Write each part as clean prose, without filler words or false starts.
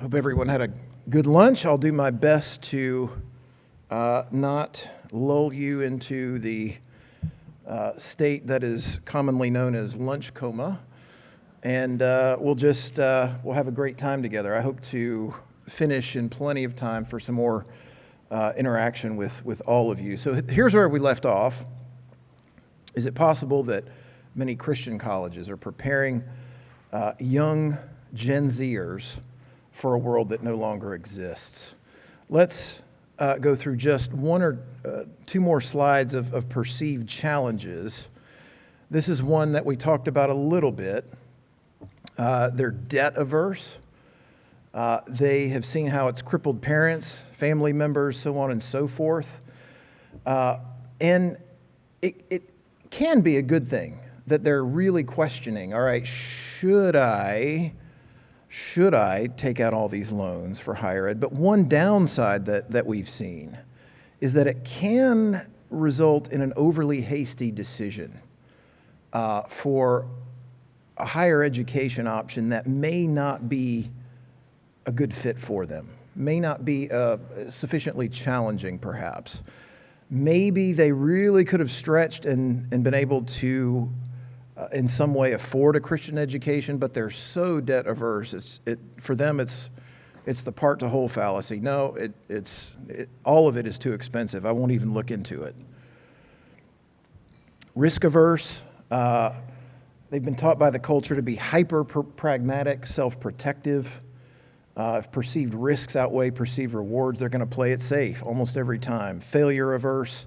Hope everyone had a good lunch. I'll do my best to not lull you into the state that is commonly known as lunch coma, and we'll have a great time together. I hope to finish in plenty of time for some more interaction with all of you. So here's where we left off. Is it possible that many Christian colleges are preparing young Gen Zers for a world that no longer exists? Let's go through just one or two more slides of perceived challenges. This is one that we talked about a little bit. They're debt averse. They have seen how it's crippled parents, family members, so on and so forth. And it can be a good thing that they're really questioning, all right, should I take out all these loans for higher ed? But one downside that we've seen is that it can result in an overly hasty decision for a higher education option that may not be a good fit for them, may not be sufficiently challenging perhaps. Maybe they really could have stretched and been able to in some way afford a Christian education, but they're so debt averse. For them, it's the part to whole fallacy. No, all of it is too expensive. I won't even look into it. Risk averse. They've been taught by the culture to be hyper pragmatic, self-protective. If perceived risks outweigh perceived rewards, they're going to play it safe almost every time. Failure averse.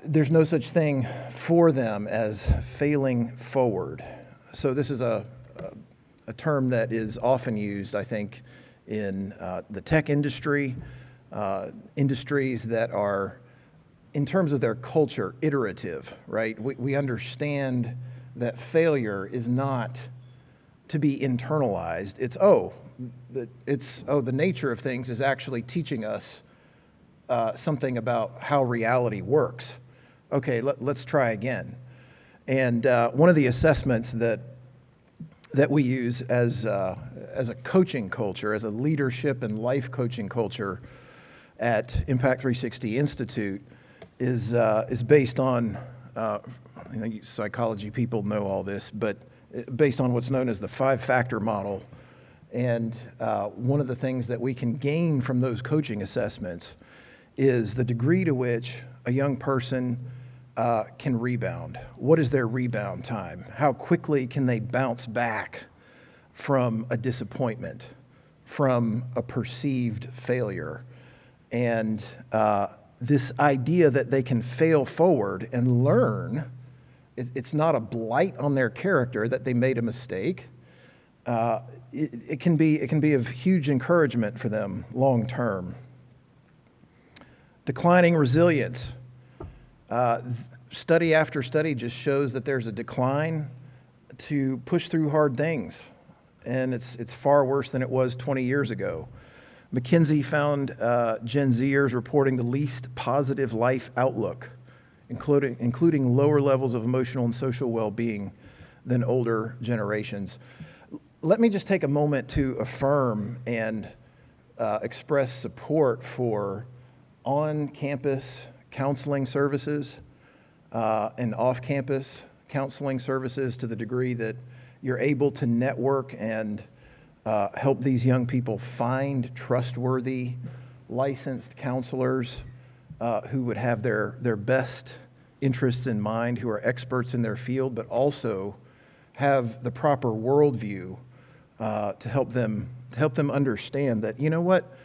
There's no such thing for them as failing forward. So this is a term that is often used, I think, in the tech industry, industries that are, in terms of their culture, iterative, right? We understand that failure is not to be internalized. The nature of things is actually teaching us something about how reality works. Okay, let's try again. And one of the assessments that we use as a coaching culture, as a leadership and life coaching culture at Impact 360 Institute is based on, psychology people know all this, but based on what's known as the 5-factor model. And one of the things that we can gain from those coaching assessments is the degree to which a young person can rebound. What is their rebound time? How quickly can they bounce back from a disappointment, from a perceived failure? And this idea that they can fail forward and learn, it's not a blight on their character that they made a mistake. It can be of huge encouragement for them long term. Declining resilience. Study after study just shows that there's a decline to push through hard things, and it's far worse than it was 20 years ago. McKinsey found Gen Zers reporting the least positive life outlook, including lower levels of emotional and social well-being than older generations. Let me just take a moment to affirm and express support for on-campus counseling services and off-campus counseling services to the degree that you're able to network and help these young people find trustworthy, licensed counselors who would have their best interests in mind, who are experts in their field, but also have the proper worldview to help them understand that, you know what,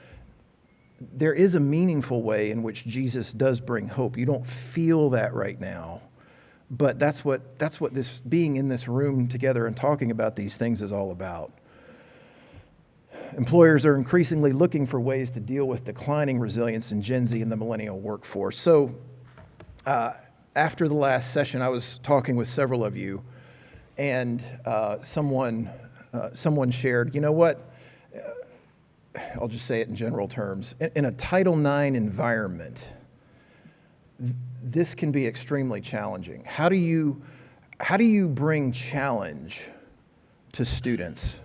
there is a meaningful way in which Jesus does bring hope. You don't feel that right now, but that's what this being in this room together and talking about these things is all about. Employers are increasingly looking for ways to deal with declining resilience in Gen Z and the millennial workforce. So after the last session, I was talking with several of you, and someone shared, you know what, I'll just say it in general terms. In a Title IX environment, this can be extremely challenging. How do you bring challenge to students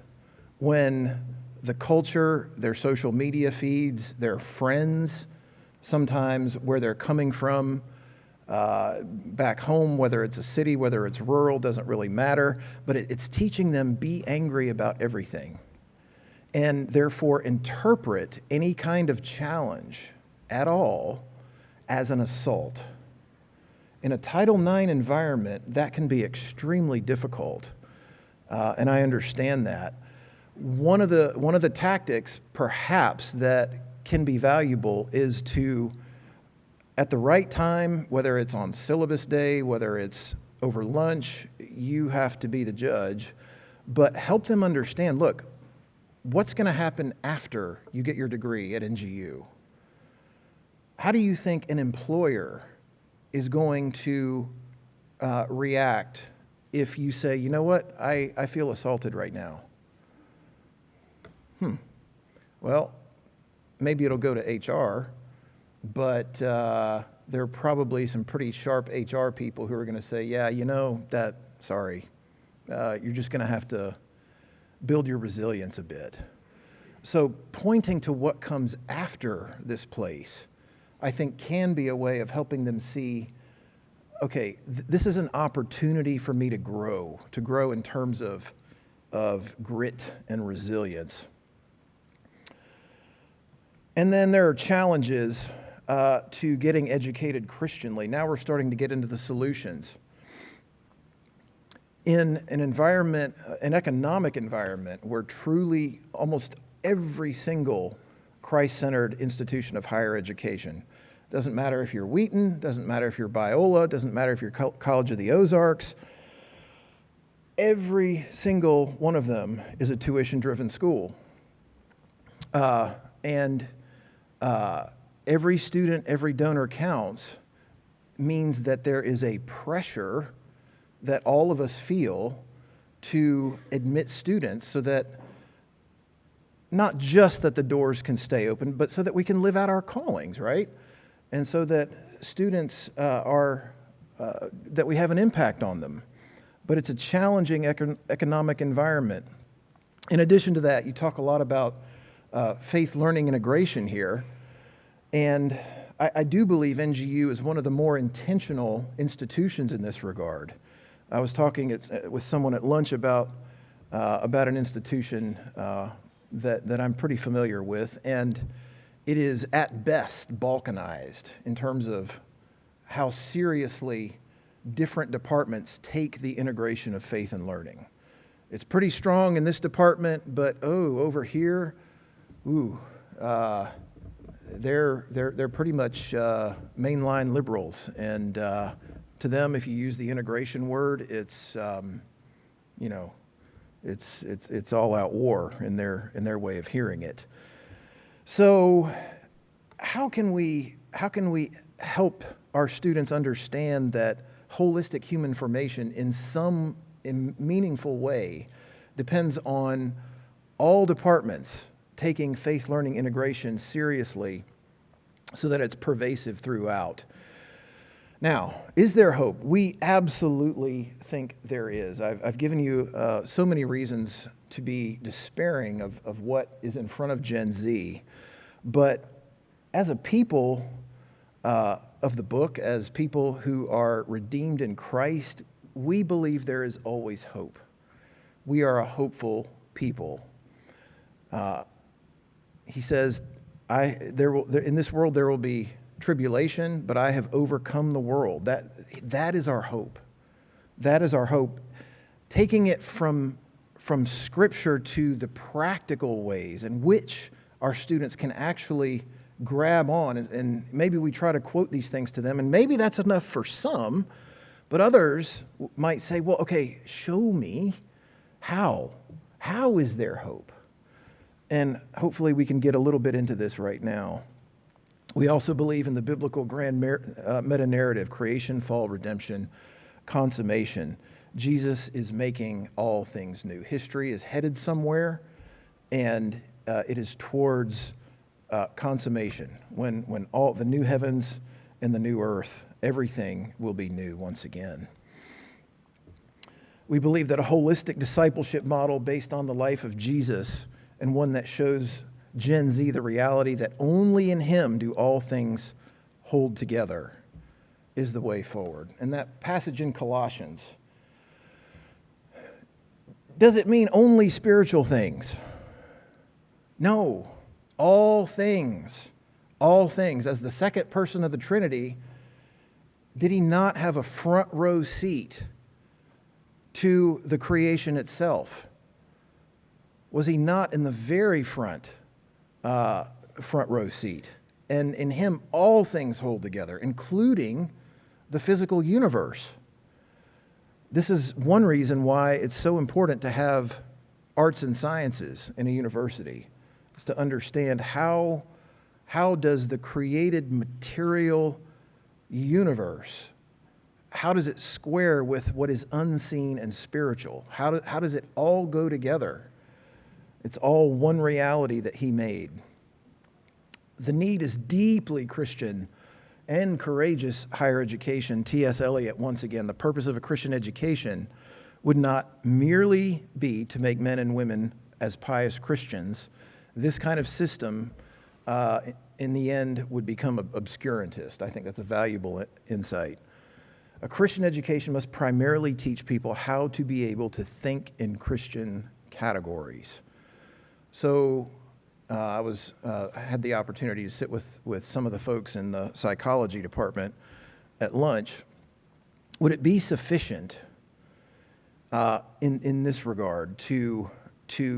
when the culture, their social media feeds, their friends, sometimes where they're coming from, back home, whether it's a city, whether it's rural, doesn't really matter. But it's teaching them be angry about everything, and therefore interpret any kind of challenge at all as an assault. In a Title IX environment, that can be extremely difficult, and I understand that. One of the tactics, perhaps, that can be valuable is to, at the right time, whether it's on syllabus day, whether it's over lunch, you have to be the judge, but help them understand, look, what's going to happen after you get your degree at NGU? How do you think an employer is going to react if you say, you know what, I feel assaulted right now? Well, maybe it'll go to HR, but there are probably some pretty sharp HR people who are going to say, yeah, you know, sorry, you're just going to have to build your resilience a bit. So pointing to what comes after this place, I think, can be a way of helping them see, okay, this is an opportunity for me to grow in terms of grit and resilience. And then there are challenges to getting educated Christianly. Now we're starting to get into the solutions. In an environment, an economic environment, where truly almost every single Christ-centered institution of higher education, doesn't matter if you're Wheaton, doesn't matter if you're Biola, doesn't matter if you're College of the Ozarks, every single one of them is a tuition-driven school. And every student, every donor counts means that there is a pressure that all of us feel to admit students so that not just that the doors can stay open, but so that we can live out our callings, right? And so that students that we have an impact on them. But it's a challenging economic environment. In addition to that, you talk a lot about faith learning integration here. And I do believe NGU is one of the more intentional institutions in this regard. I was talking with someone at lunch about an institution that I'm pretty familiar with, and it is at best balkanized in terms of how seriously different departments take the integration of faith and learning. It's pretty strong in this department, but over here, they're pretty much mainline liberals, and to them, if you use the integration word, it's it's all out war in their way of hearing it. So, how can we help our students understand that holistic human formation in some meaningful way depends on all departments taking faith learning integration seriously so that it's pervasive throughout? Now, is there hope? We absolutely think there is. I've given you so many reasons to be despairing of what is in front of Gen Z. But as a people of the book, as people who are redeemed in Christ, we believe there is always hope. We are a hopeful people. He says, in this world there will be tribulation, but I have overcome the world. That is our hope. That is our hope. Taking it from Scripture to the practical ways in which our students can actually grab on, and maybe we try to quote these things to them, and maybe that's enough for some, but others might say, well, okay, show me how. How is there hope? And hopefully we can get a little bit into this right now. We also believe in the biblical grand meta-narrative: creation, fall, redemption, consummation. Jesus is making all things new. History is headed somewhere, and it is towards consummation. When all the new heavens and the new earth, everything will be new once again. We believe that a holistic discipleship model based on the life of Jesus and one that shows Gen Z the reality that only in Him do all things hold together is the way forward. And that passage in Colossians, does it mean only spiritual things? No, all things. All things. As the second person of the Trinity, did He not have a front row seat to the creation itself? Was He not in the very front row seat? And in Him, all things hold together, including the physical universe. This is one reason why it's so important to have arts and sciences in a university, is to understand how does the created material universe, how does it square with what is unseen and spiritual? How does it all go together? It's all one reality that He made. The need is deeply Christian and courageous higher education. T.S. Eliot, once again, the purpose of a Christian education would not merely be to make men and women as pious Christians. This kind of system, in the end, would become obscurantist. I think that's a valuable insight. A Christian education must primarily teach people how to be able to think in Christian categories. So I had the opportunity to sit with some of the folks in the psychology department at lunch. Would it be sufficient in this regard to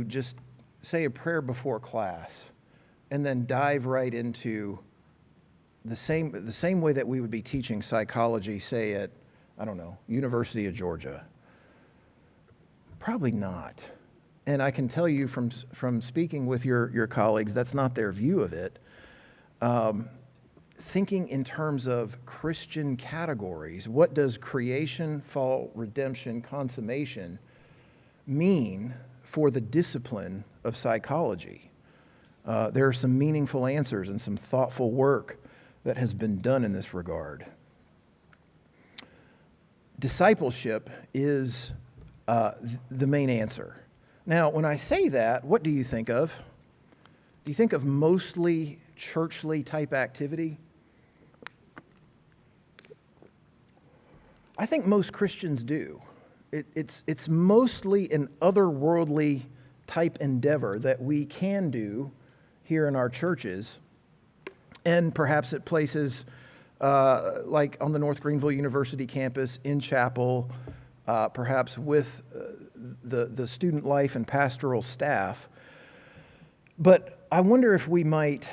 just say a prayer before class and then dive right into the same way that we would be teaching psychology, say at, I don't know, University of Georgia? Probably not. And I can tell you from speaking with your colleagues, that's not their view of it. Thinking in terms of Christian categories, what does creation, fall, redemption, consummation mean for the discipline of psychology? There are some meaningful answers and some thoughtful work that has been done in this regard. Discipleship is the main answer. Now, when I say that, what do you think of? Do you think of mostly churchly type activity? I think most Christians do. It's mostly an otherworldly type endeavor that we can do here in our churches, and perhaps at places like on the North Greenville University campus, in chapel, perhaps with the student life and pastoral staff. But I wonder if we might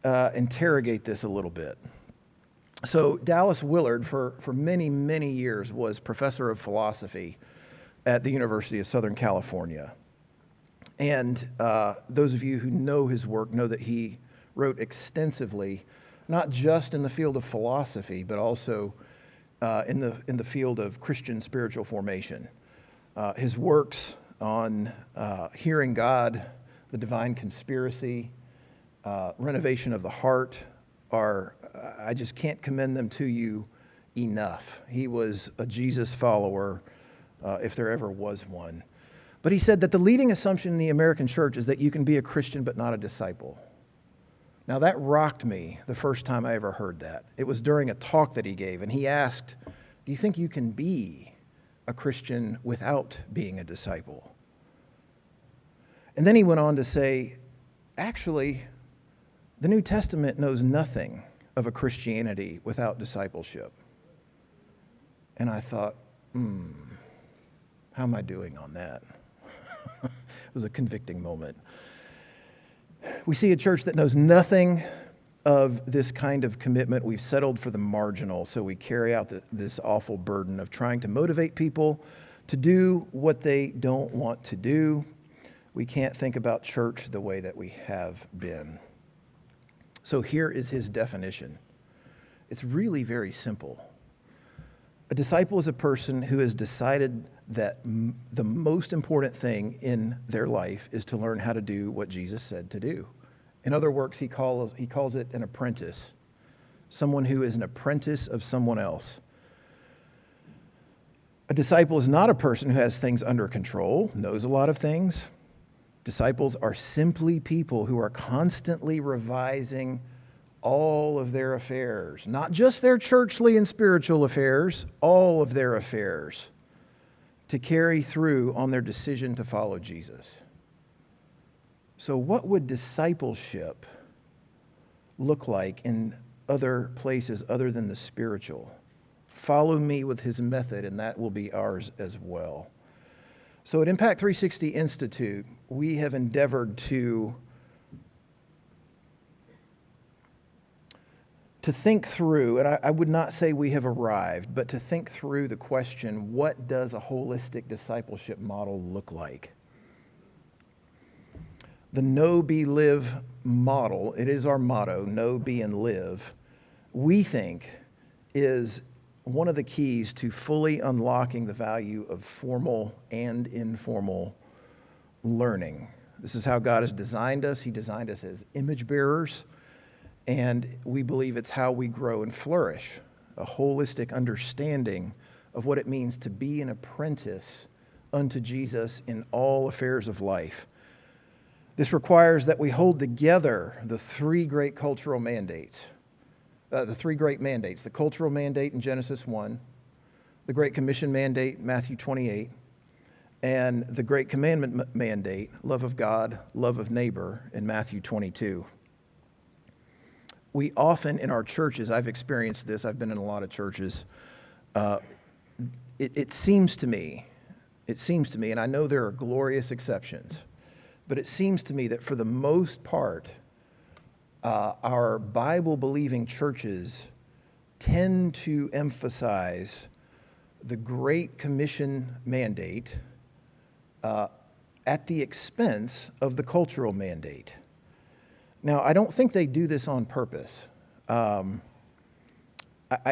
interrogate this a little bit. So Dallas Willard, for many, many years, was professor of philosophy at the University of Southern California. And those of you who know his work know that he wrote extensively, not just in the field of philosophy, but also in the field of Christian spiritual formation. His works on hearing God, the divine conspiracy, renovation of the heart are, I just can't commend them to you enough. He was a Jesus follower, if there ever was one. But he said that the leading assumption in the American church is that you can be a Christian but not a disciple. Now that rocked me the first time I ever heard that. It was during a talk that he gave, and he asked, do you think you can be a Christian without being a disciple? And then he went on to say, actually, the New Testament knows nothing of a Christianity without discipleship. And I thought, how am I doing on that? It was a convicting moment. We see a church that knows nothing of this kind of commitment. We've settled for the marginal, so we carry out this awful burden of trying to motivate people to do what they don't want to do. We can't think about church the way that we have been. So here is his definition. It's really very simple. A disciple is a person who has decided that the most important thing in their life is to learn how to do what Jesus said to do. In other words, he calls it an apprentice, someone who is an apprentice of someone else. A disciple is not a person who has things under control, knows a lot of things, Disciples are simply people who are constantly revising all of their affairs, not just their churchly and spiritual affairs, all of their affairs, to carry through on their decision to follow Jesus. So what would discipleship look like in other places other than the spiritual? Follow me with his method, and that will be ours as well. So at Impact 360 Institute, we have endeavored to think through, and I would not say we have arrived, but to think through the question, what does a holistic discipleship model look like? The know, be, live model, it is our motto, know, be, and live, we think is one of the keys to fully unlocking the value of formal and informal learning. This is how God has designed us. He designed us as image bearers, and we believe it's how we grow and flourish, a holistic understanding of what it means to be an apprentice unto Jesus in all affairs of life. This requires that we hold together the three great cultural mandates. The cultural mandate in Genesis 1, the Great Commission mandate, Matthew 28, and the Great Commandment mandate, love of God, love of neighbor, in Matthew 22. We often in our churches, I've experienced this, I've been in a lot of churches, it seems to me, and I know there are glorious exceptions, but it seems to me that for the most part, our Bible-believing churches tend to emphasize the Great Commission mandate at the expense of the cultural mandate. Now, I don't think they do this on purpose. I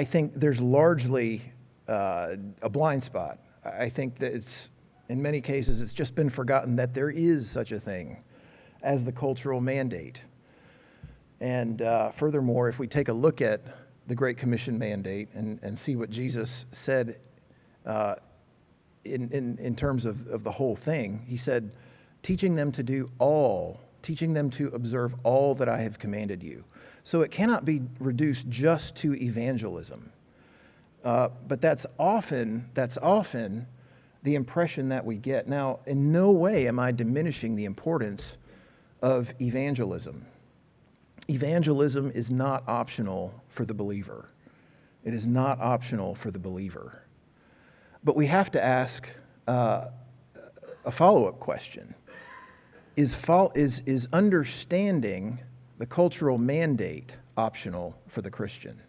think there's largely a blind spot. I think that in many cases, it's just been forgotten that there is such a thing as the cultural mandate. And furthermore, if we take a look at the Great Commission mandate and see what Jesus said in terms of the whole thing, he said, teaching them to observe all that I have commanded you. So it cannot be reduced just to evangelism. But that's often the impression that we get. Now, in no way am I diminishing the importance of evangelism. Evangelism is not optional for the believer. It is not optional for the believer. But we have to ask a follow-up question. Is understanding the cultural mandate optional for the Christian?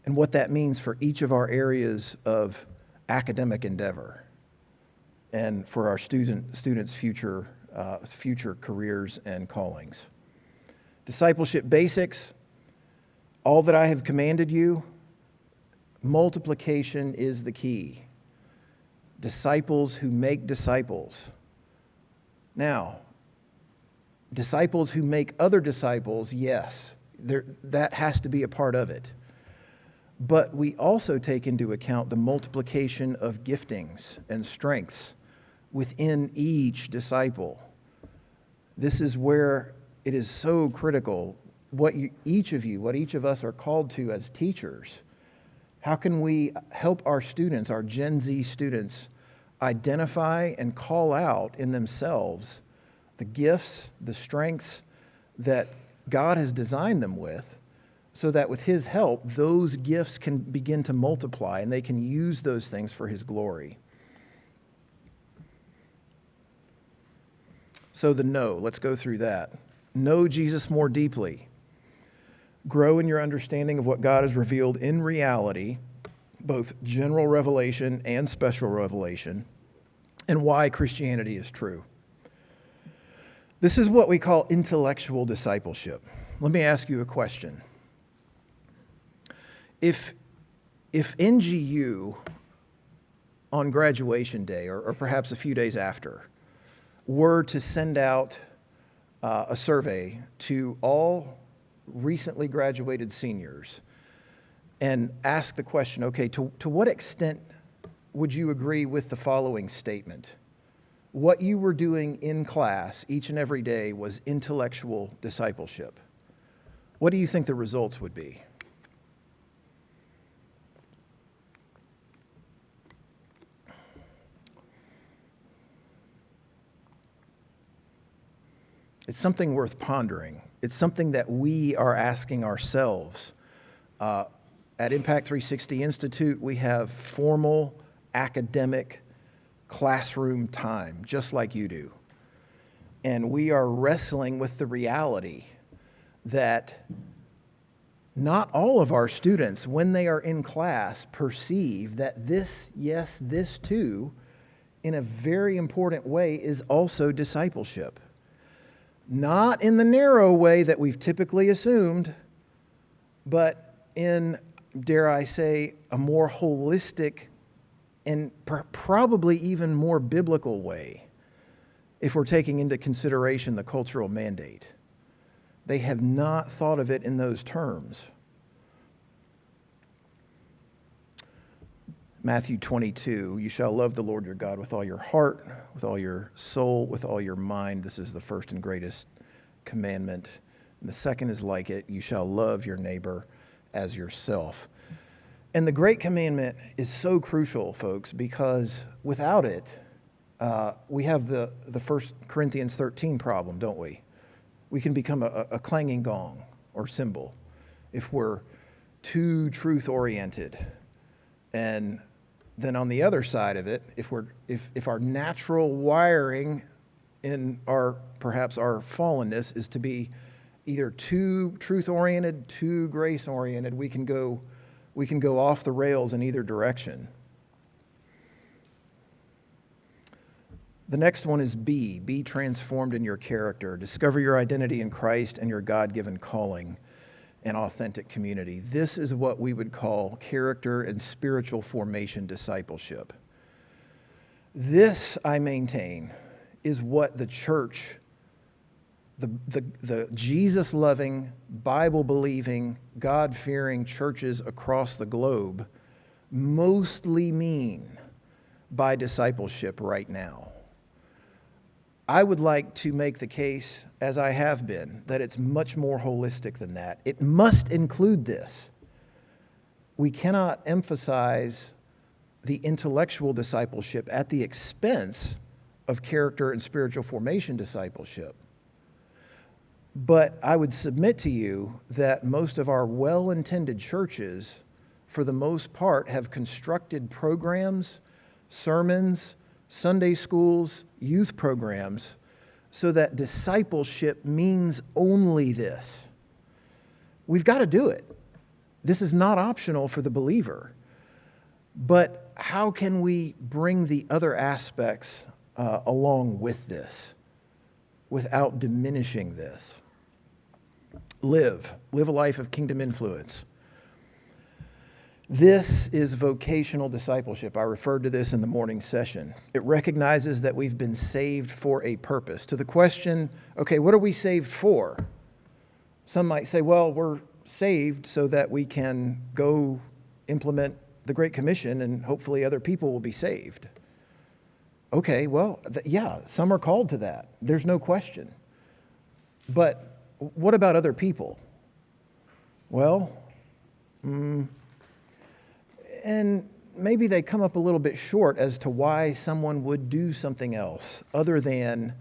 And what that means for each of our areas of academic endeavor and for our students' future careers and callings. Discipleship basics, all that I have commanded you, multiplication is the key. Disciples who make disciples. Now, disciples who make other disciples, yes, that has to be a part of it. But we also take into account the multiplication of giftings and strengths within each disciple. This is where it is so critical what each of us are called to as teachers. How can we help our students, our Gen Z students, identify and call out in themselves the gifts, the strengths that God has designed them with, so that with His help, those gifts can begin to multiply and they can use those things for His glory. So the know, let's go through that. Know Jesus more deeply. Grow in your understanding of what God has revealed in reality, both general revelation and special revelation, and why Christianity is true. This is what we call intellectual discipleship. Let me ask you a question. If NGU on graduation day, or perhaps a few days after, were to send out a survey to all recently graduated seniors and ask the question, okay, to what extent would you agree with the following statement? what you were doing in class each and every day was intellectual discipleship, what do you think the results would be? It's something worth pondering. It's something that we are asking ourselves. At Impact 360 Institute, we have formal academic classroom time, just like you do. And we are wrestling with the reality that not all of our students, when they are in class, perceive that this, yes, this too, in a very important way, is also discipleship. Not in the narrow way that we've typically assumed, but in, dare I say, a more holistic and probably even more biblical way, if we're taking into consideration the cultural mandate. They have not thought of it in those terms. Matthew 22, you shall love the Lord your God with all your heart, with all your soul, with all your mind. This is the first and greatest commandment. And the second is like it, you shall love your neighbor as yourself. And the great commandment is so crucial, folks, because without it, we have the 1 Corinthians 13 problem, don't we? We can become a clanging gong or cymbal if we're too truth-oriented. And then on the other side of it, if our natural wiring in perhaps our fallenness is to be either too truth-oriented, too grace-oriented, we can go off the rails in either direction. The next one is B. Be transformed in your character. Discover your identity in Christ and your God-given calling and authentic community. This is what we would call character and spiritual formation discipleship. This, I maintain, is what the church, the Jesus-loving, Bible-believing, God-fearing churches across the globe mostly mean by discipleship right now. I would like to make the case, as I have been, that it's much more holistic than that. It must include this. We cannot emphasize the intellectual discipleship at the expense of character and spiritual formation discipleship. But I would submit to you that most of our well-intended churches, for the most part, have constructed programs, sermons, Sunday schools, youth programs, so that discipleship means only this. We've got to do it. This is not optional for the believer. But how can we bring the other aspects along with this without diminishing this? Live a life of kingdom influence. This is vocational discipleship. I referred to this in the morning session. It recognizes that we've been saved for a purpose. To the question, okay, what are we saved for? Some might say, well, we're saved so that we can go implement the Great Commission and hopefully other people will be saved. Okay, well, yeah, some are called to that. There's no question. But what about other people? Well, and maybe they come up a little bit short as to why someone would do something else other than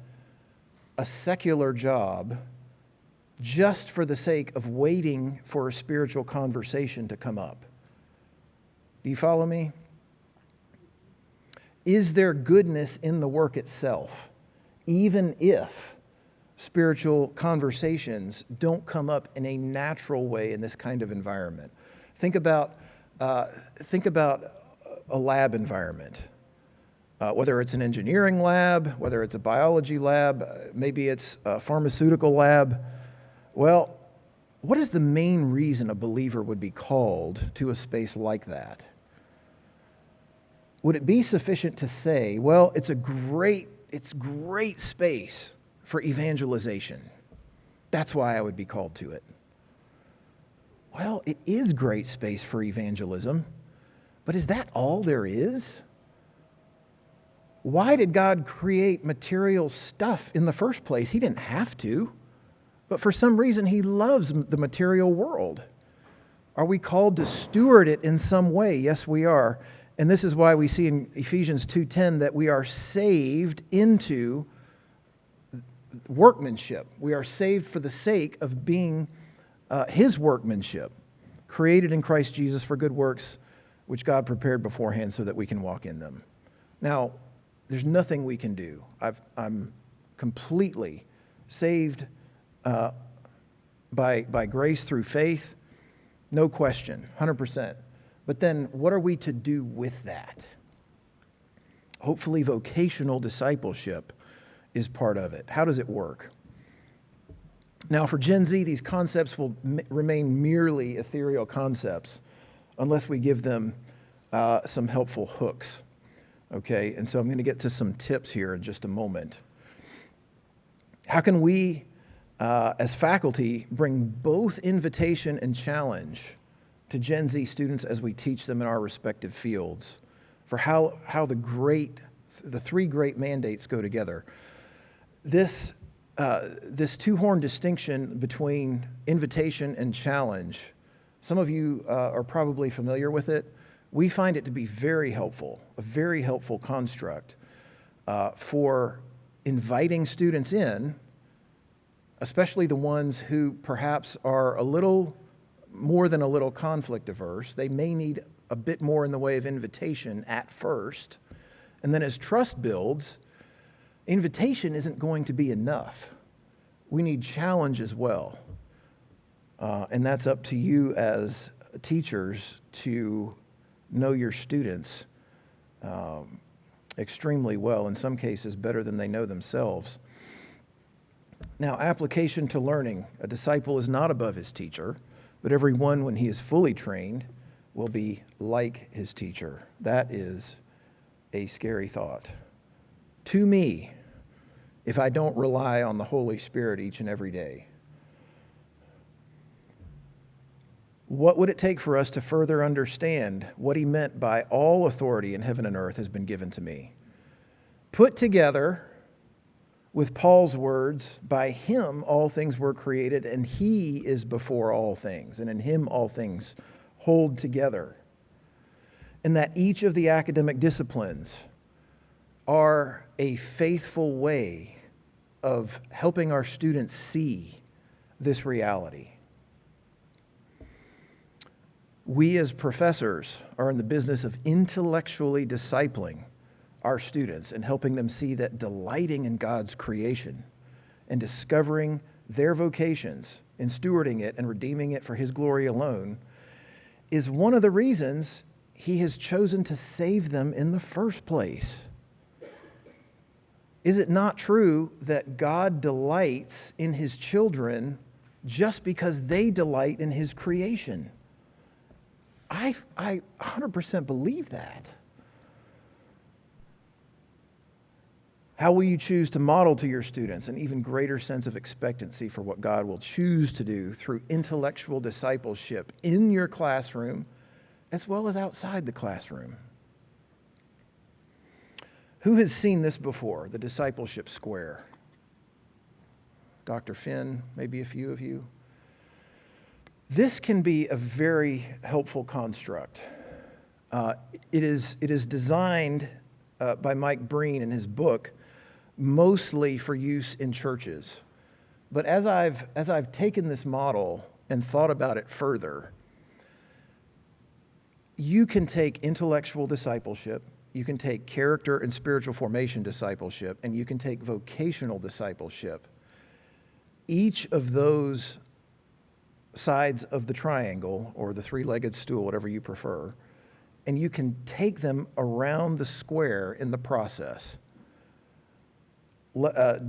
a secular job just for the sake of waiting for a spiritual conversation to come up. Do you follow me? Is there goodness in the work itself, even if spiritual conversations don't come up in a natural way in this kind of environment? Think about a lab environment, whether it's an engineering lab, whether it's a biology lab, maybe it's a pharmaceutical lab. Well, what is the main reason a believer would be called to a space like that? Would it be sufficient to say, well, it's great space for evangelization. That's why I would be called to it. Well, it is great space for evangelism, but is that all there is? Why did God create material stuff in the first place? He didn't have to, but for some reason he loves the material world. Are we called to steward it in some way? Yes, we are. And this is why we see in Ephesians 2:10 that we are saved into workmanship. We are saved for the sake of being his workmanship, created in Christ Jesus for good works, which God prepared beforehand so that we can walk in them. Now, there's nothing we can do. I'm completely saved by grace through faith, no question, 100%. But then what are we to do with that? Hopefully vocational discipleship is part of it. How does it work? Now, for Gen Z, these concepts will remain merely ethereal concepts unless we give them some helpful hooks. Okay, and so I'm going to get to some tips here in just a moment. How can we, as faculty, bring both invitation and challenge to Gen Z students as we teach them in our respective fields for how the three great mandates go together? This two-horn distinction between invitation and challenge, some of you are probably familiar with it. We find it to be very helpful, a very helpful construct for inviting students in, especially the ones who perhaps are a little more than a little conflict averse. They may need a bit more in the way of invitation at first. And then as trust builds, invitation isn't going to be enough. We need challenge as well. And that's up to you as teachers to know your students extremely well, in some cases better than they know themselves. Now, application to learning. A disciple is not above his teacher, but everyone, when he is fully trained, will be like his teacher. That is a scary thought to me if I don't rely on the Holy Spirit each and every day. What would it take for us to further understand what he meant by all authority in heaven and earth has been given to me? Put together with Paul's words, by him all things were created, and he is before all things, and in him all things hold together. And that each of the academic disciplines are a faithful way of helping our students see this reality. We as professors are in the business of intellectually discipling our students and helping them see that delighting in God's creation and discovering their vocations and stewarding it and redeeming it for his glory alone is one of the reasons he has chosen to save them in the first place. Is it not true that God delights in his children just because they delight in his creation? I 100% believe that. How will you choose to model to your students an even greater sense of expectancy for what God will choose to do through intellectual discipleship in your classroom as well as outside the classroom? Who has seen this before, the discipleship square? Dr. Finn, maybe a few of you. This can be a very helpful construct. It is designed by Mike Breen in his book, mostly for use in churches. But as I've taken this model and thought about it further, you can take intellectual discipleship, you can take character and spiritual formation discipleship, and you can take vocational discipleship. Each of those sides of the triangle, or the three-legged stool, whatever you prefer, and you can take them around the square in the process.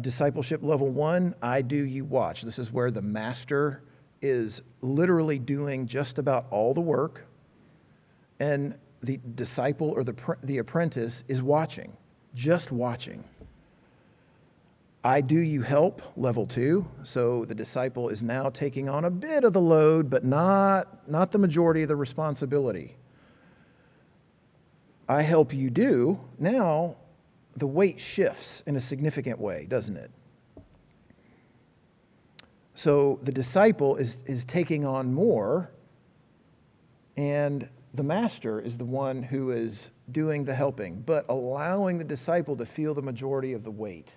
Discipleship level 1, I do, you watch. This is where the master is literally doing just about all the work, and the disciple or the apprentice is watching, just watching. I do, you help, level 2. So the disciple is now taking on a bit of the load, but not the majority of the responsibility. I help, you do. Now the weight shifts in a significant way, doesn't it? So the disciple is taking on more, and the master is the one who is doing the helping, but allowing the disciple to feel the majority of the weight.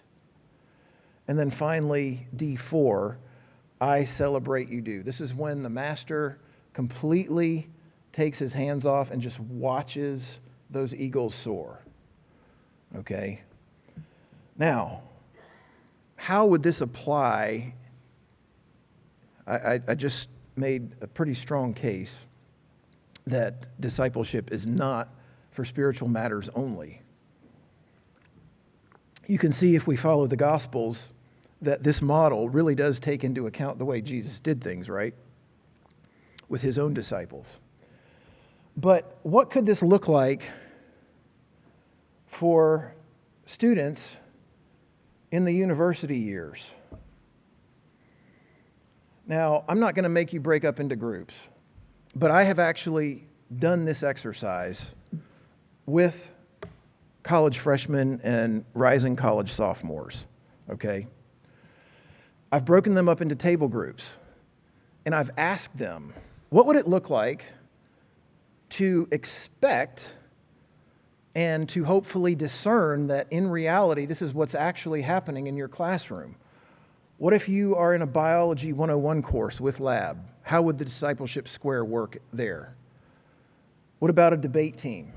And then finally, D4, I celebrate you do. This is when the master completely takes his hands off and just watches those eagles soar. Okay? Now, how would this apply? I just made a pretty strong case that discipleship is not for spiritual matters only. You can see if we follow the Gospels that this model really does take into account the way Jesus did things, right? With his own disciples. But what could this look like for students in the university years? Now, I'm not going to make you break up into groups, but I have actually done this exercise with college freshmen and rising college sophomores, okay? I've broken them up into table groups, and I've asked them, what would it look like to expect and to hopefully discern that in reality, this is what's actually happening in your classroom? What if you are in a biology 101 course with lab? How would the discipleship square work there? What about a debate team?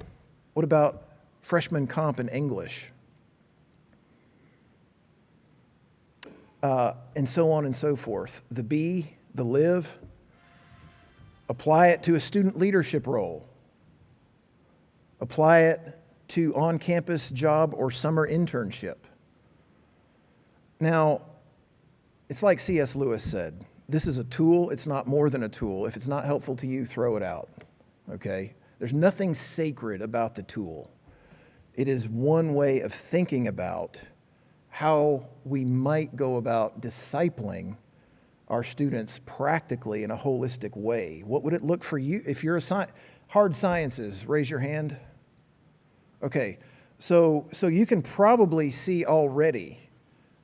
What about freshman comp in English? And so on and so forth. The be, the live, apply it to a student leadership role. Apply it to on-campus job or summer internship. Now, it's like C.S. Lewis said, this is a tool, it's not more than a tool. If it's not helpful to you, throw it out, okay? There's nothing sacred about the tool. It is one way of thinking about how we might go about discipling our students practically in a holistic way. What would it look for you? If you're hard sciences, raise your hand. Okay, so you can probably see already,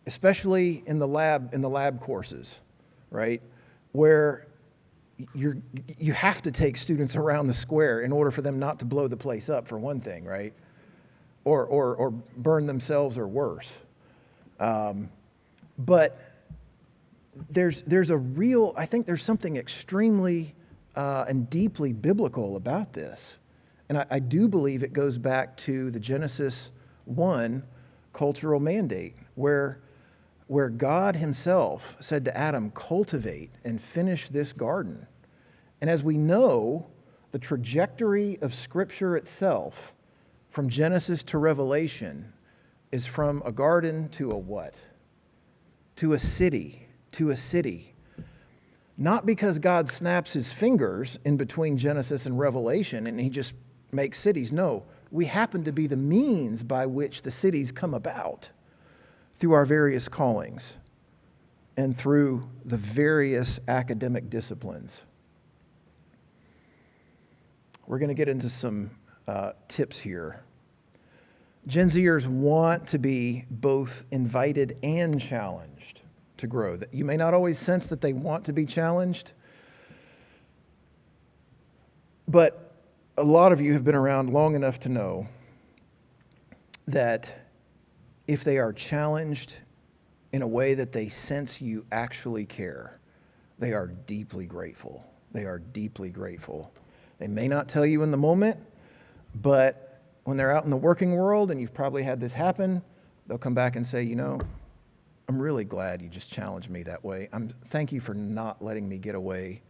especially in the lab courses, right, where you have to take students around the square in order for them not to blow the place up, for one thing, right, or burn themselves or worse. But there's a real, I think there's something extremely and deeply biblical about this. And I do believe it goes back to the Genesis 1 cultural mandate, where God himself said to Adam, cultivate and finish this garden. And as we know, the trajectory of Scripture itself, from Genesis to Revelation, is from a garden to a what? To a city, to a city. Not because God snaps his fingers in between Genesis and Revelation and he just makes cities. No, we happen to be the means by which the cities come about through our various callings and through the various academic disciplines. We're going to get into some tips here. Gen Zers want to be both invited and challenged to grow. You may not always sense that they want to be challenged, but a lot of you have been around long enough to know that if they are challenged in a way that they sense you actually care, they are deeply grateful. They are deeply grateful. They may not tell you in the moment, but when they're out in the working world, and you've probably had this happen, they'll come back and say, you know, I'm really glad you just challenged me that way. Thank you for not letting me get away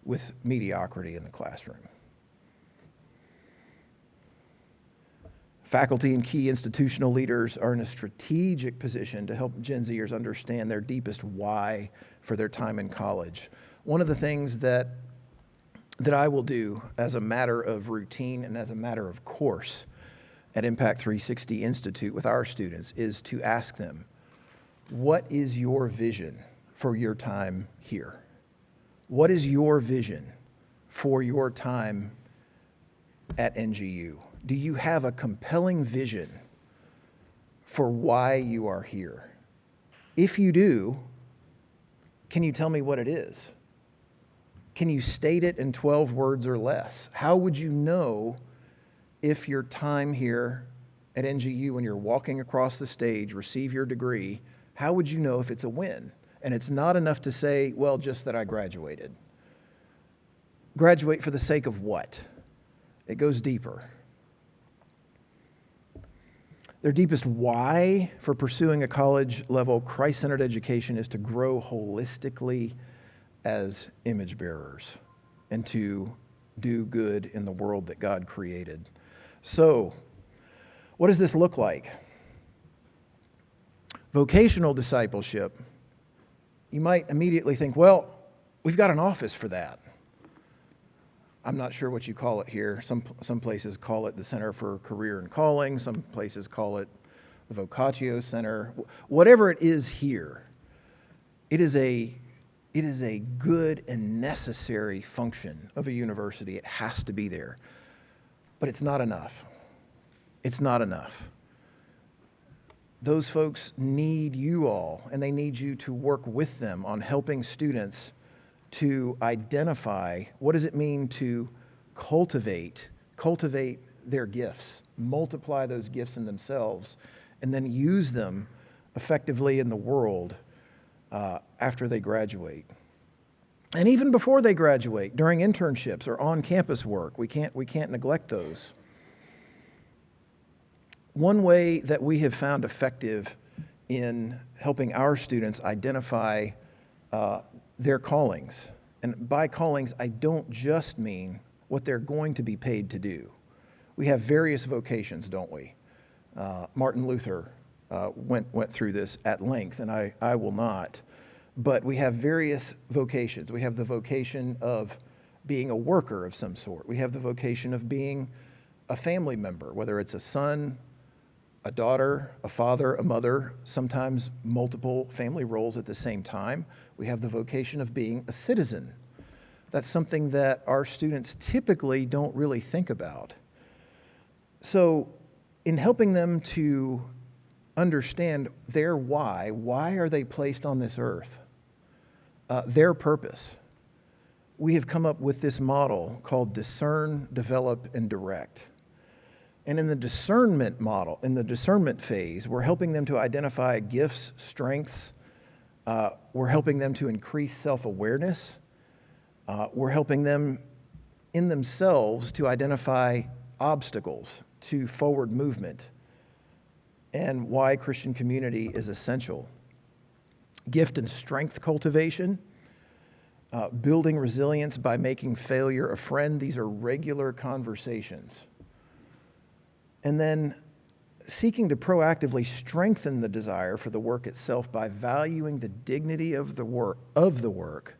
with mediocrity in the classroom. Faculty and key institutional leaders are in a strategic position to help Gen Zers understand their deepest why for their time in college. One of the things that I will do as a matter of routine and as a matter of course at Impact 360 Institute with our students is to ask them, what is your vision for your time here? What is your vision for your time at NGU? Do you have a compelling vision for why you are here? If you do, can you tell me what it is? Can you state it in 12 words or less? How would you know if your time here at NGU, when you're walking across the stage, receive your degree, how would you know if it's a win? And it's not enough to say, well, just that I graduated. Graduate for the sake of what? It goes deeper. Their deepest why for pursuing a college-level Christ-centered education is to grow holistically as image bearers and to do good in the world that God created. So, what does this look like? Vocational discipleship, you might immediately think, well, we've got an office for that. I'm not sure what you call it here. Some places call it the Center for Career and Calling. Some places call it the Vocatio Center. Whatever it is here, it is a good and necessary function of a university. It has to be there. But it's not enough. It's not enough. Those folks need you all, and they need you to work with them on helping students to identify what does it mean to cultivate their gifts, multiply those gifts in themselves, and then use them effectively in the world after they graduate. And even before they graduate, during internships or on-campus work, we can't neglect those. One way that we have found effective in helping our students identify their callings, and by callings, I don't just mean what they're going to be paid to do. We have various vocations, don't we? Martin Luther went through this at length, and I will not. But we have various vocations. We have the vocation of being a worker of some sort. We have the vocation of being a family member, whether it's a son, a daughter, a father, a mother, sometimes multiple family roles at the same time. We have the vocation of being a citizen. That's something that our students typically don't really think about. So in helping them to understand their why are they placed on this earth? Their purpose. We have come up with this model called discern, develop, and direct. And in the discernment model, in the discernment phase, we're helping them to identify gifts, strengths. We're helping them to increase self-awareness. We're helping them in themselves to identify obstacles to forward movement and why Christian community is essential. Gift and strength cultivation, building resilience by making failure a friend. These are regular conversations. And then seeking to proactively strengthen the desire for the work itself by valuing the dignity of the work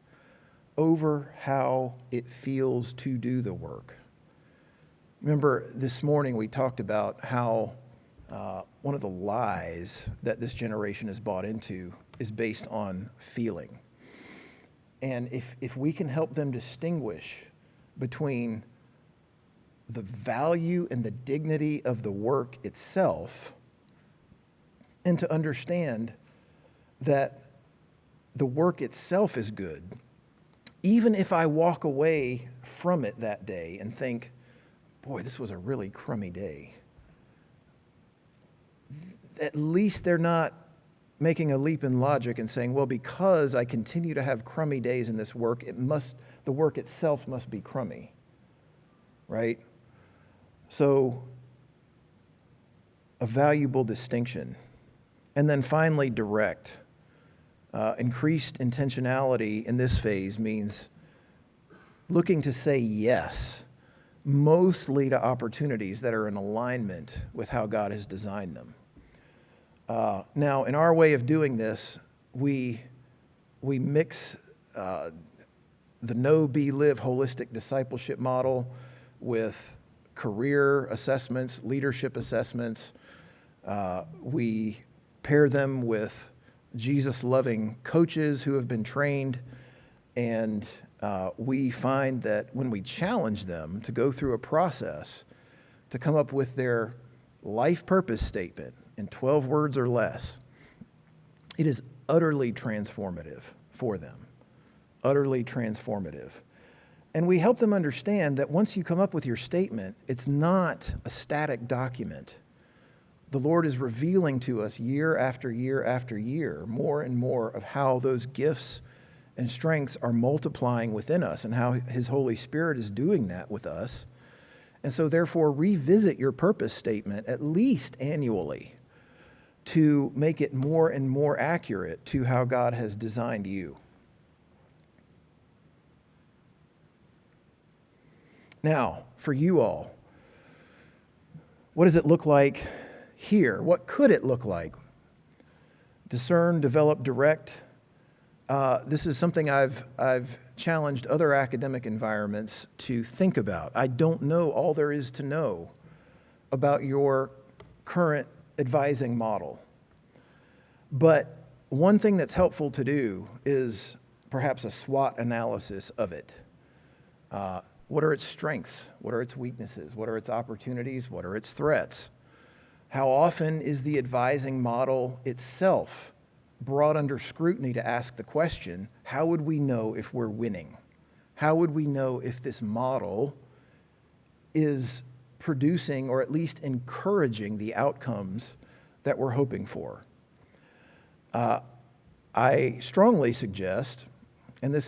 over how it feels to do the work. Remember, this morning we talked about how one of the lies that this generation is bought into is based on feeling. And if we can help them distinguish between the value and the dignity of the work itself, and to understand that the work itself is good, even if I walk away from it that day and think, boy, this was a really crummy day, at least they're not making a leap in logic and saying, well, because I continue to have crummy days in this work, the work itself must be crummy, right? So, a valuable distinction. And then finally, direct. Increased intentionality in this phase means looking to say yes, mostly to opportunities that are in alignment with how God has designed them. Now, in our way of doing this, we mix the know, be, live holistic discipleship model with career assessments, leadership assessments. We pair them with Jesus-loving coaches who have been trained, and we find that when we challenge them to go through a process to come up with their life purpose statement, in 12 words or less, it is utterly transformative for them. Utterly transformative. And we help them understand that once you come up with your statement, it's not a static document. The Lord is revealing to us year after year after year more and more of how those gifts and strengths are multiplying within us and how His Holy Spirit is doing that with us. And so therefore, revisit your purpose statement at least annually to make it more and more accurate to how God has designed you. Now, for you all, what does it look like here? What could it look like? Discern, develop, direct. This is something I've challenged other academic environments to think about. I don't know all there is to know about your current advising model. But one thing that's helpful to do is perhaps a SWOT analysis of it. What are its strengths? What are its weaknesses? What are its opportunities? What are its threats? How often is the advising model itself brought under scrutiny to ask the question, how would we know if we're winning? How would we know if this model is producing or at least encouraging the outcomes that we're hoping for? I strongly suggest, and this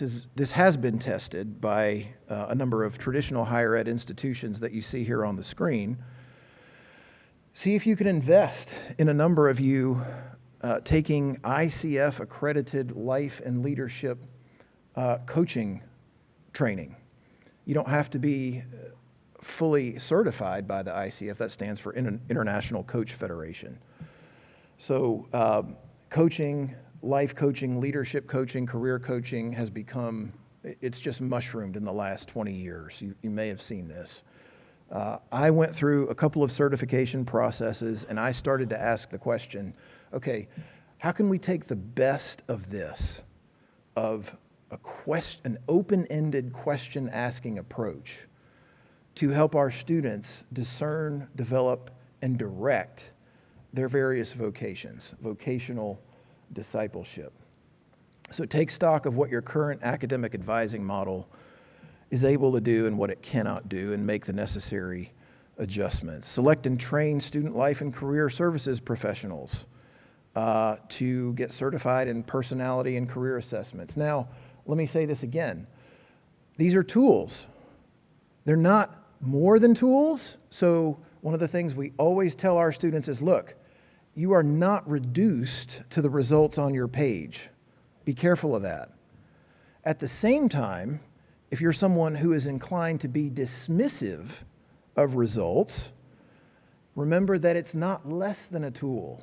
has been tested by a number of traditional higher ed institutions that you see here on the screen. See if you can invest in a number of you taking ICF accredited life and leadership coaching training. You don't have to be fully certified by the ICF. That stands for International Coach Federation. So coaching, life coaching, leadership coaching, career coaching has become, it's just mushroomed in the last 20 years. You may have seen this. I went through a couple of certification processes and I started to ask the question, okay, how can we take the best of this, of an open-ended question-asking approach to help our students discern, develop, and direct their various vocations, vocational discipleship. So take stock of what your current academic advising model is able to do and what it cannot do and make the necessary adjustments. Select and train student life and career services professionals to get certified in personality and career assessments. Now, let me say this again. These are tools. They're not more than tools. So one of the things we always tell our students is, look, you are not reduced to the results on your page. Be careful of that. At the same time, if you're someone who is inclined to be dismissive of results, remember that it's not less than a tool.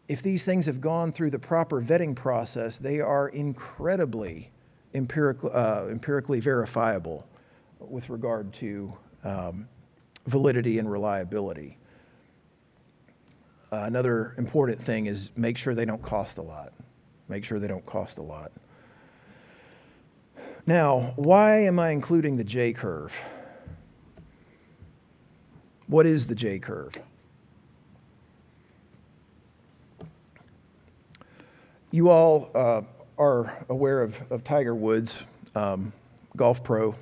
If these things have gone through the proper vetting process, they are incredibly empirically verifiable with regard to validity and reliability. Another important thing is make sure they don't cost a lot. Make sure they don't cost a lot. Now, why am I including the J-curve? What is the J-curve? You all are aware of Tiger Woods, golf pro,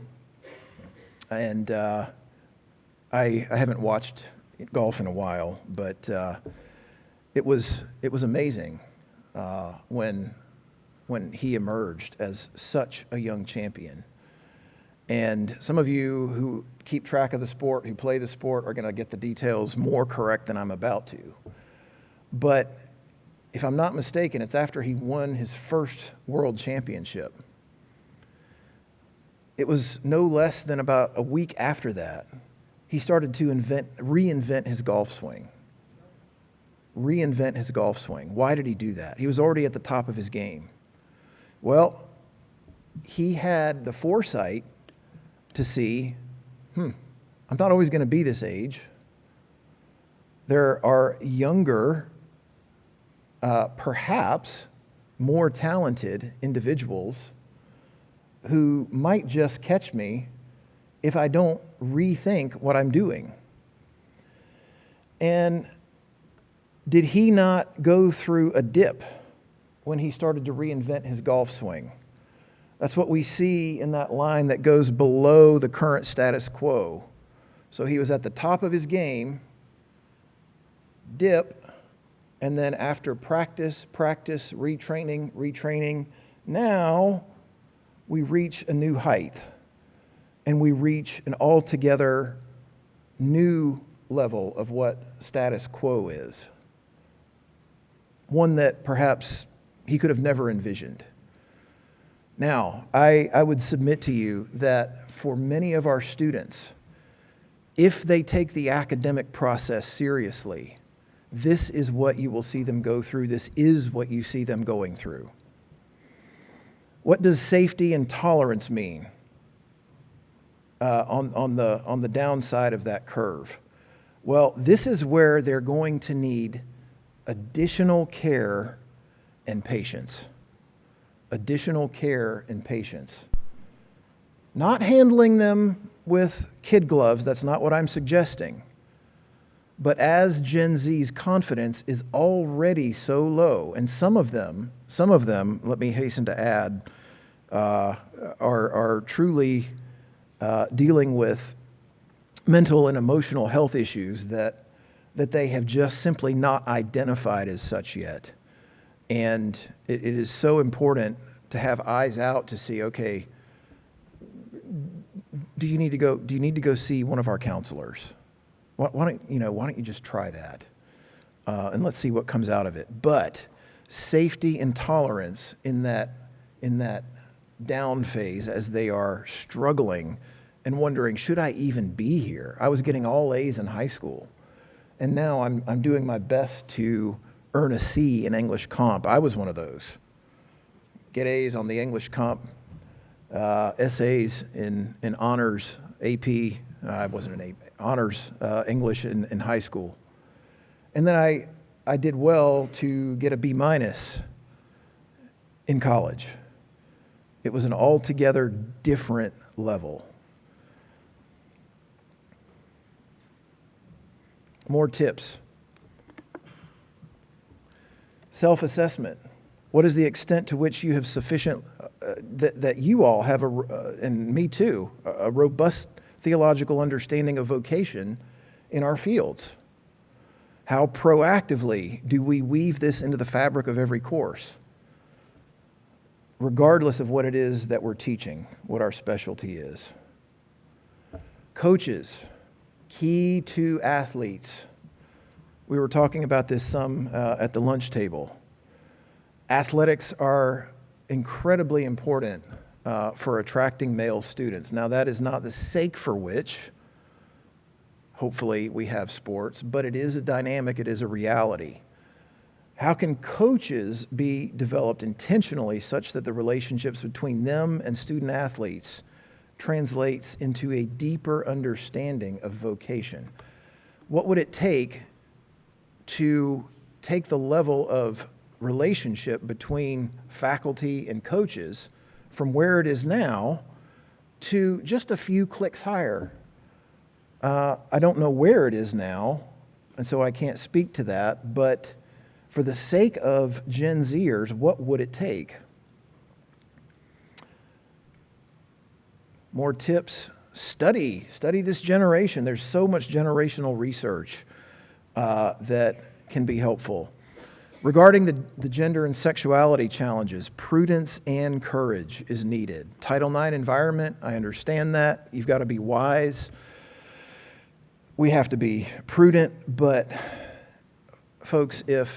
and I haven't watched golf in a while, but it was amazing when he emerged as such a young champion. And some of you who keep track of the sport, who play the sport, are going to get the details more correct than I'm about to. But if I'm not mistaken, it's after he won his first world championship. It was no less than about a week after that, he started to reinvent his golf swing. Reinvent his golf swing. Why did he do that? He was already at the top of his game. Well, he had the foresight to see, I'm not always going to be this age. There are younger, perhaps more talented individuals who might just catch me if I don't rethink what I'm doing. And Did he not go through a dip when he started to reinvent his golf swing? That's what we see in that line that goes below the current status quo. So he was at the top of his game, dip, and then after practice, retraining, now we reach a new height and we reach an altogether new level of what status quo is. One that perhaps he could have never envisioned. Now, I would submit to you that for many of our students, if they take the academic process seriously, this is what you will see them go through. This is what you see them going through. What does safety and tolerance mean on the downside of that curve? Well, this is where they're going to need additional care and patience. Additional care and patience. Not handling them with kid gloves, that's not what I'm suggesting. But as Gen Z's confidence is already so low, and some of them, let me hasten to add, are truly dealing with mental and emotional health issues that they have just simply not identified as such yet. And it is so important to have eyes out to see, okay, do you need to go see one of our counselors? Why don't you just try that? And let's see what comes out of it. But safety and tolerance in that down phase as they are struggling and wondering, should I even be here? I was getting all A's in high school. And now I'm doing my best to earn a C in English comp. I was one of those. Get A's on the English comp, essays in honors, AP. I wasn't an AP, honors English in high school. And then I did well to get a B- in college. It was an altogether different level. More tips. Self-assessment. What is the extent to which you have sufficient, that you all have, and me too, a robust theological understanding of vocation in our fields? How proactively do we weave this into the fabric of every course, regardless of what it is that we're teaching, what our specialty is? Coaches, key to athletes. We were talking about this some at the lunch table. Athletics are incredibly important for attracting male students. Now, that is not the sake for which, hopefully, we have sports, but it is a dynamic, it is a reality. How can coaches be developed intentionally such that the relationships between them and student athletes translates into a deeper understanding of vocation? What would it take to take the level of relationship between faculty and coaches from where it is now to just a few clicks higher? I don't know where it is now, and so I can't speak to that, but for the sake of Gen Zers, what would it take? More tips. Study this generation. There's so much generational research that can be helpful. Regarding the gender and sexuality challenges, prudence and courage is needed. Title IX environment, I understand that. You've got to be wise. We have to be prudent, but folks, if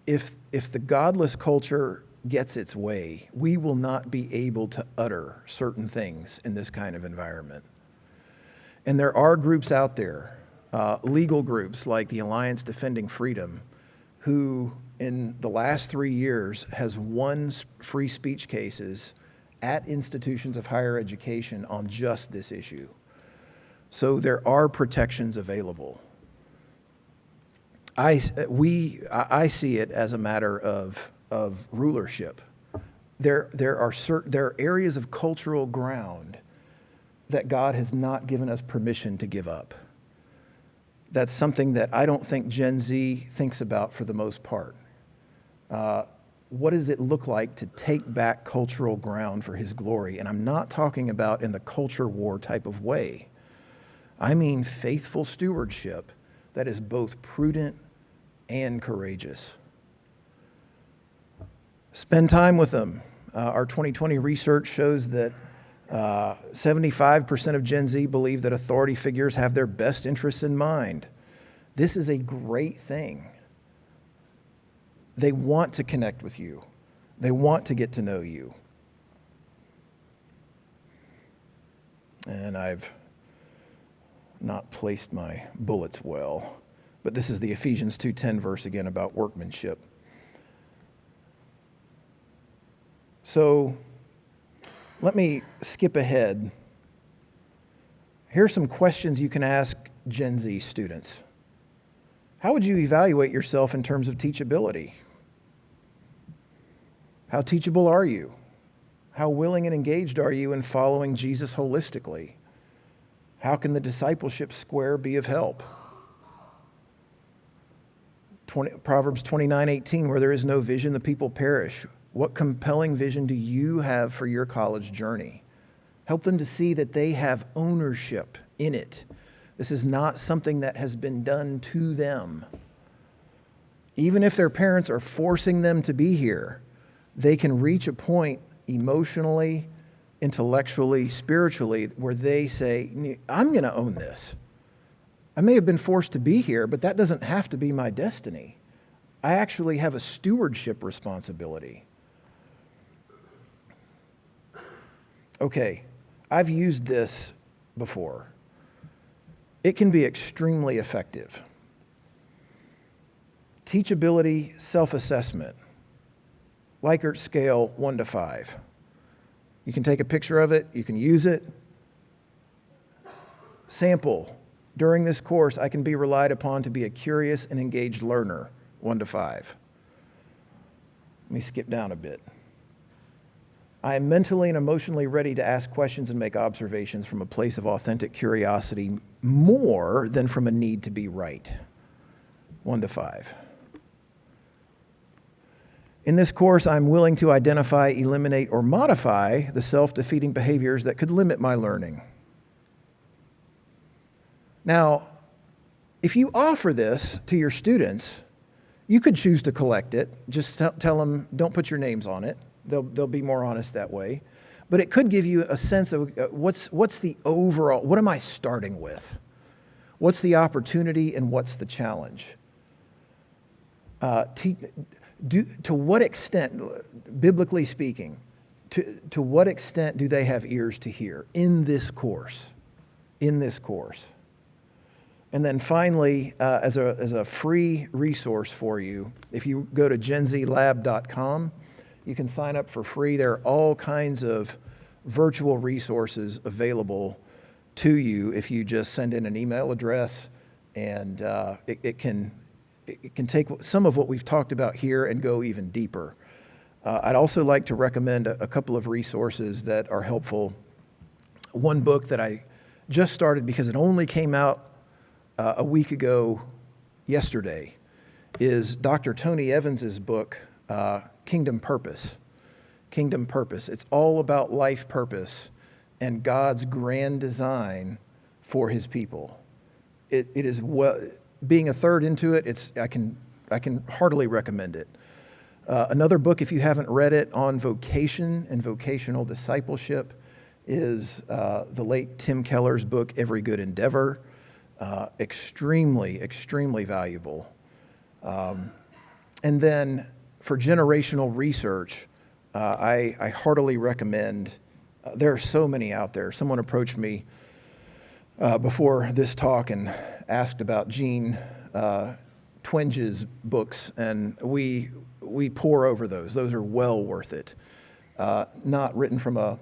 the godless culture gets its way, we will not be able to utter certain things in this kind of environment. And there are groups out there, legal groups like the Alliance Defending Freedom, who in the last 3 years has won free speech cases at institutions of higher education on just this issue. So there are protections available. I see it as a matter of rulership. There are areas of cultural ground that God has not given us permission to give up. That's something that I don't think Gen Z thinks about for the most part. What does it look like to take back cultural ground for his glory? And I'm not talking about in the culture war type of way. I mean faithful stewardship that is both prudent and courageous. Spend time with them. Our 2020 research shows that 75% of Gen Z believe that authority figures have their best interests in mind. This is a great thing. They want to connect with you. They want to get to know you. And I've not placed my bullets well, but this is the Ephesians 2:10 verse again about workmanship. So let me skip ahead. Here's some questions you can ask Gen Z students. How would you evaluate yourself in terms of teachability? How teachable are you? How willing and engaged are you in following Jesus holistically? How can the discipleship square be of help? Proverbs 29:18, where there is no vision, the people perish. What compelling vision do you have for your college journey? Help them to see that they have ownership in it. This is not something that has been done to them. Even if their parents are forcing them to be here, they can reach a point emotionally, intellectually, spiritually, where they say, I'm going to own this. I may have been forced to be here, but that doesn't have to be my destiny. I actually have a stewardship responsibility. Okay, I've used this before. It can be extremely effective. Teachability self-assessment. Likert scale 1 to 5. You can take a picture of it. You can use it. Sample. During this course, I can be relied upon to be a curious and engaged learner. 1 to 5. Let me skip down a bit. I am mentally and emotionally ready to ask questions and make observations from a place of authentic curiosity more than from a need to be right. 1 to 5. In this course, I'm willing to identify, eliminate, or modify the self-defeating behaviors that could limit my learning. Now, if you offer this to your students, you could choose to collect it. Just tell them, don't put your names on it. They'll be more honest that way. But it could give you a sense of what's the overall, what am I starting with? What's the opportunity and what's the challenge? To what extent, biblically speaking, to what extent do they have ears to hear in this course? In this course. And then finally, as a free resource for you, if you go to genzlab.com, you can sign up for free. There are all kinds of virtual resources available to you if you just send in an email address, and it can take some of what we've talked about here and go even deeper. I'd also like to recommend a couple of resources that are helpful. One book that I just started because it only came out a week ago yesterday is Dr. Tony Evans's book, Kingdom Purpose. Kingdom Purpose. It's all about life purpose and God's grand design for his people. It is being a third into it, I can heartily recommend it. Another book, if you haven't read it, on vocation and vocational discipleship is the late Tim Keller's book, Every Good Endeavor. Extremely, extremely valuable. And then for generational research, I heartily recommend, there are so many out there. Someone approached me before this talk and asked about Gene Twinge's books, and we pore over those. Those are well worth it. Not written from a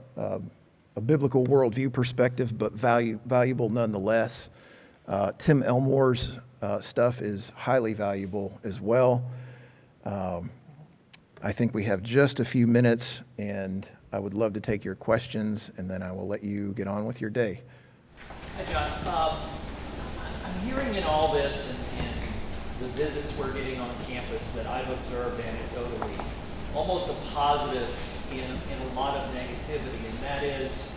biblical worldview perspective, but valuable nonetheless. Tim Elmore's stuff is highly valuable as well. I think we have just a few minutes, and I would love to take your questions, and then I will let you get on with your day. Hi, John. I'm hearing in all this this and the visits we're getting on campus that I've observed anecdotally, almost a positive in a lot of negativity, and that is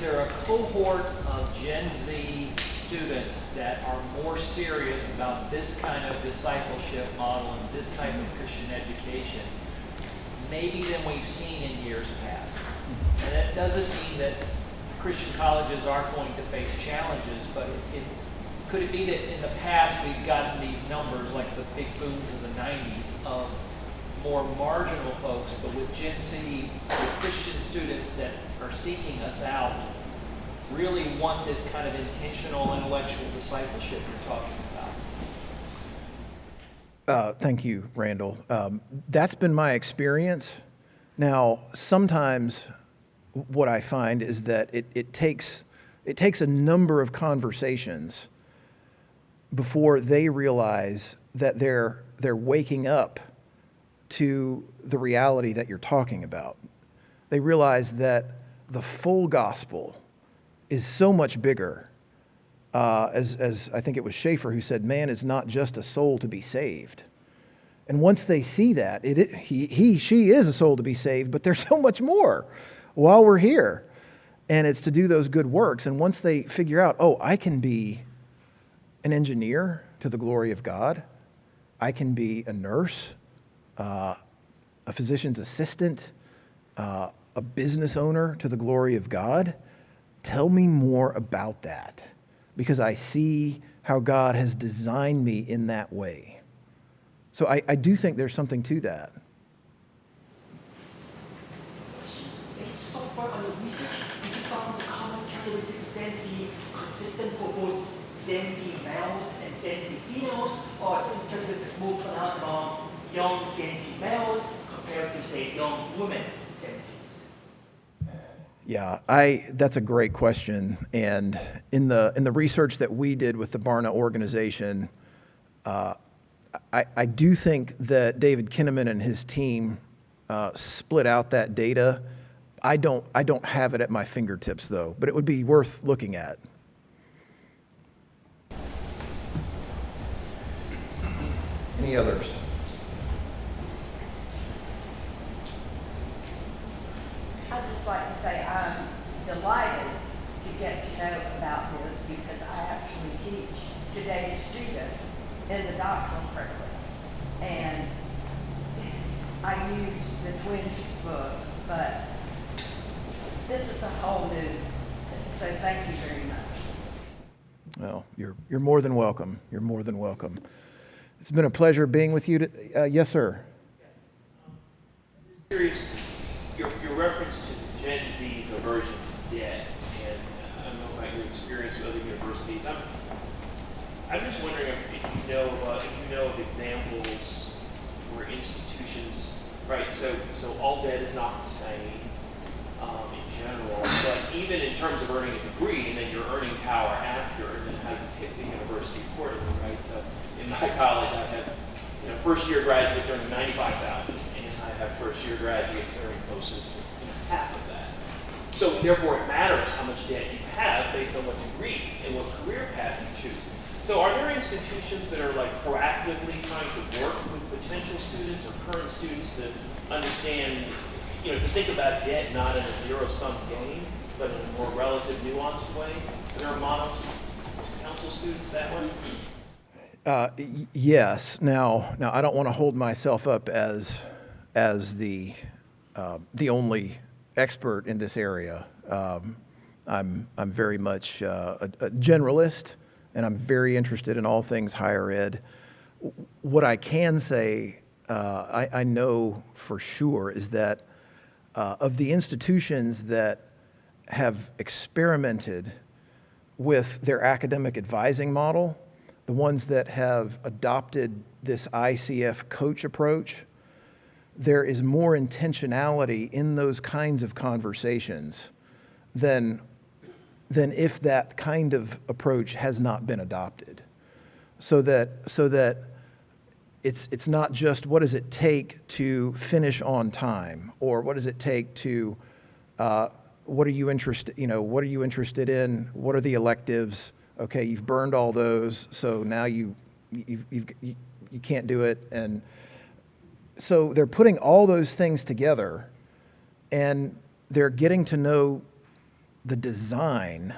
there a cohort of Gen Z students that are more serious about this kind of discipleship model and this type of Christian education, maybe than we've seen in years past? And that doesn't mean that Christian colleges aren't going to face challenges, but could it be that in the past we've gotten these numbers like the big booms in the 90s of more marginal folks, but with Gen Z, with Christian students that are seeking us out, really want this kind of intentional intellectual discipleship you're talking about? Thank you, Randall. That's been my experience. Now, sometimes what I find is that it takes a number of conversations before they realize that they're waking up to the reality that you're talking about. They realize that the full gospel is so much bigger. As I think it was Schaeffer who said, man is not just a soul to be saved. And once they see that, she is a soul to be saved, but there's so much more while we're here. And it's to do those good works. And once they figure out, oh, I can be an engineer to the glory of God. I can be a nurse, a physician's assistant, a business owner to the glory of God. Tell me more about that, because I see how God has designed me in that way. So I do think there's something to that. So far on your research, did you found the common characteristics Gen Z consistent for both Gen Z males and Gen Z females, or certain characteristics more pronounced among young Gen Z males compared to, say, young women Gen Zs? Yeah, that's a great question. And in the research that we did with the Barna organization, I do think that David Kinnaman and his team split out that data. I don't have it at my fingertips though, but it would be worth looking at. Any others? I'd just like to say I'm delighted to get to know about this because I actually teach today's student in the doctoral curriculum. And I use the Twin book, but this is a whole new thing. So thank you very much. Well, you're more than welcome. You're more than welcome. It's been a pleasure being with you. Yes, sir. I'm just curious, your reference to Gen Z's aversion to debt, and I don't know about your experience with other universities. I'm just wondering if you know of examples where institutions, right? So all debt is not the same in general, but even in terms of earning a degree and then your earning power after, and then how you pick the university accordingly, right? So in my college, I have first year graduates earning $95,000, and I have first year graduates earning closer to half of that. So therefore, it matters how much debt you have based on what degree and what career path you choose. So are there institutions that are like proactively trying to work with potential students or current students to understand, to think about debt not in a zero-sum game, but in a more relative, nuanced way? Are there models to counsel students that way? Yes. Now I don't want to hold myself up as the only expert in this area. I'm very much a generalist, and I'm very interested in all things higher ed. What I can say, I know for sure, is that of the institutions that have experimented with their academic advising model, the ones that have adopted this ICF coach approach, there is more intentionality in those kinds of conversations than if that kind of approach has not been adopted. So that it's not just what does it take to finish on time, or what does it take to what are you interested in? What are the electives? Okay, you've burned all those, so now you can't do it. And so they're putting all those things together, and they're getting to know the design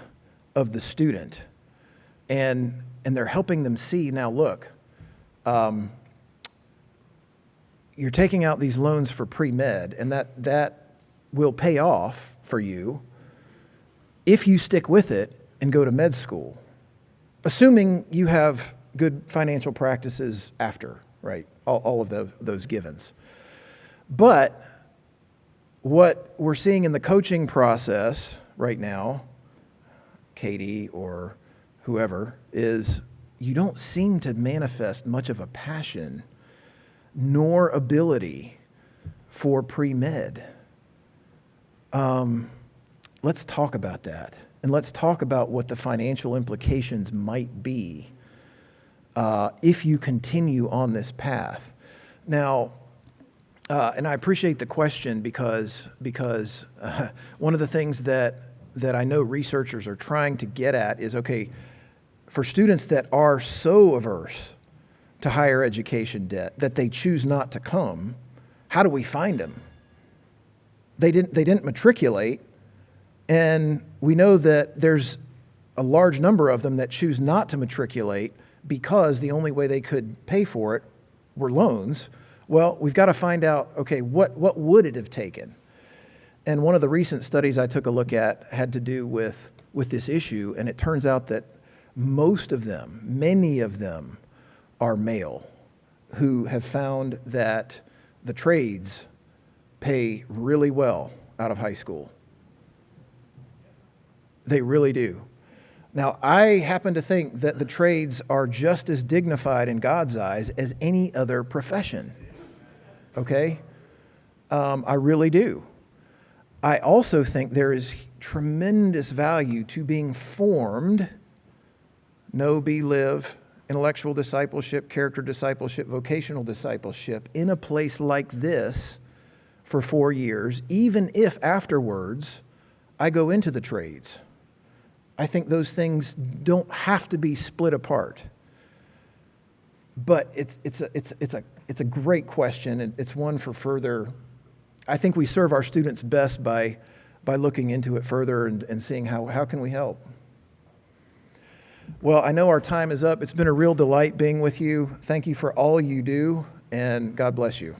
of the student, and they're helping them see, now look, you're taking out these loans for pre-med, and that will pay off for you if you stick with it and go to med school, assuming you have good financial practices after, right? All of those givens. But what we're seeing in the coaching process right now, Katie or whoever, is you don't seem to manifest much of a passion nor ability for pre-med. Let's talk about that. And let's talk about what the financial implications might be if you continue on this path. Now, and I appreciate the question because one of the things that I know researchers are trying to get at is, okay, for students that are so averse to higher education debt that they choose not to come, how do we find them? They didn't matriculate, and we know that there's a large number of them that choose not to matriculate because the only way they could pay for it were loans. Well, we've got to find out, okay, what would it have taken? And one of the recent studies I took a look at had to do with this issue, and it turns out that most of them, many of them, are male who have found that the trades pay really well out of high school. They really do. Now, I happen to think that the trades are just as dignified in God's eyes as any other profession. Okay? I really do. I also think there is tremendous value to being formed, know, be, live, intellectual discipleship, character discipleship, vocational discipleship in a place like this for 4 years, even if afterwards I go into the trades. I think those things don't have to be split apart. But it's a great question, and it's one for further. I think we serve our students best by looking into it further and seeing how can we help. Well, I know our time is up. It's been a real delight being with you. Thank you for all you do, and God bless you.